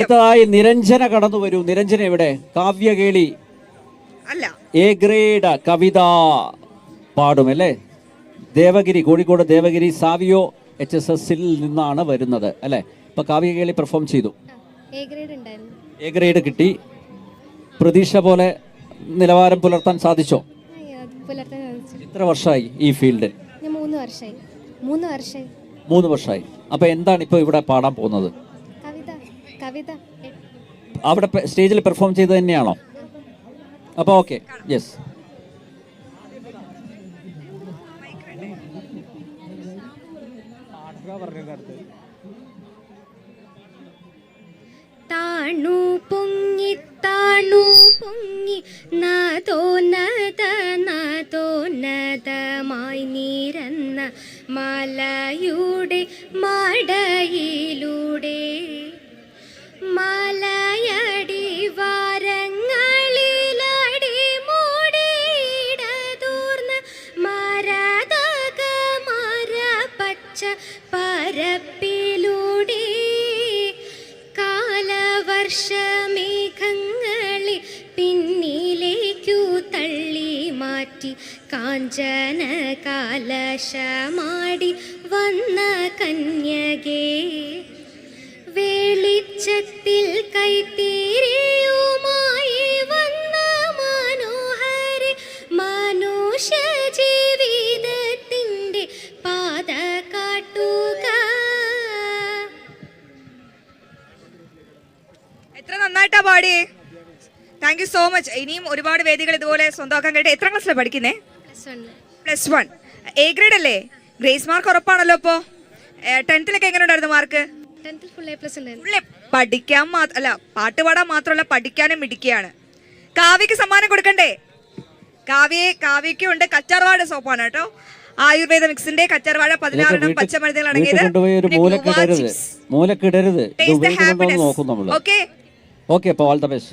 അടുത്തതായി നിരഞ്ജന കടന്നു വരൂ. നിരഞ്ജന എവിടെ? കാവ്യകേളി അല്ല, എ ഗ്രേഡ് കവിത പാടും അല്ലേ? ദേവഗിരി, കോഴിക്കോട് ദേവഗിരി സാവിയോ HSSൽ നിന്നാണ് വരുന്നത് അല്ലേ? ഇപ്പൊ കാവ്യകേളി പെർഫോം ചെയ്തു, എ ഗ്രേഡ് കിട്ടി. പ്രതീക്ഷ പോലെ നിലവാരം പുലർത്താൻ സാധിച്ചോ? എത്ര വർഷമായി ഈ ഫീൽഡിൽ? 3 വർഷമായി. അപ്പൊ എന്താണ് ഇപ്പൊ ഇവിടെ പാടാൻ പോകുന്നത്? അവിടെ സ്റ്റേജിൽ പെർഫോം ചെയ്ത് തന്നെയാണോ? അപ്പൊ ഓക്കെ, യെസ്. താണു പൊങ്ങി നതോന്നതമായി നിരന്ന മലയുടെ മടയിലൂടെ മലയടി വാരങ്ങളിലടി മൂടിയിടതൂർന്ന് മരതക മര പച്ച പരപ്പിലൂടെ കാലവർഷമേഘങ്ങളെ പിന്നിലേക്കു തള്ളി മാറ്റി കാഞ്ചന കാലശമാടി വന്ന കന്യകേ വെളിച്ചത്തിൽ കൈത്തീരിയുമായി വന്ന മനോഹരി മനുഷ്യ ജീവിതത്തിൻ്റെ പാത കാട്ടുക. എത്ര നന്നായിട്ടാ പാടിയേ. Thank you so much. ഇനിയും ഒരുപാട് വേദികൾ ഇതുപോലെ സ്വന്തമാക്കാൻ കഴിയട്ടെ. എത്ര ക്ലാസ്സിലാണ് പഠിക്കുന്നേ? +1. എ ഗ്രേഡ് അല്ലേ? ഗ്രേസ് മാർക്ക് ഉറപ്പാണല്ലോ. ഇപ്പോ 10th എങ്ങനെ ഉണ്ടായിരുന്നു മാർക്ക്? പഠിക്കാൻ അല്ല, പാട്ട് പാടാൻ മാത്രമല്ല പഠിക്കാനും മിടിക്കുകയാണ്. കാവ്യക്ക് സമ്മാനം കൊടുക്കണ്ടേ? കാവ്യക്കും ഉണ്ട് കച്ചാർവാഴ സോപ്പാണ് കേട്ടോ. ആയുർവേദ മിക്സിന്റെ കച്ചാർവാഴ 16 പച്ചമരുന്നുകൾ അടങ്ങിയത്. മൂലക്കിടരുത്. ഓക്കെ, ഓക്കെ, അപ്പോൾ ഓൾ ദ ബെസ്റ്റ്.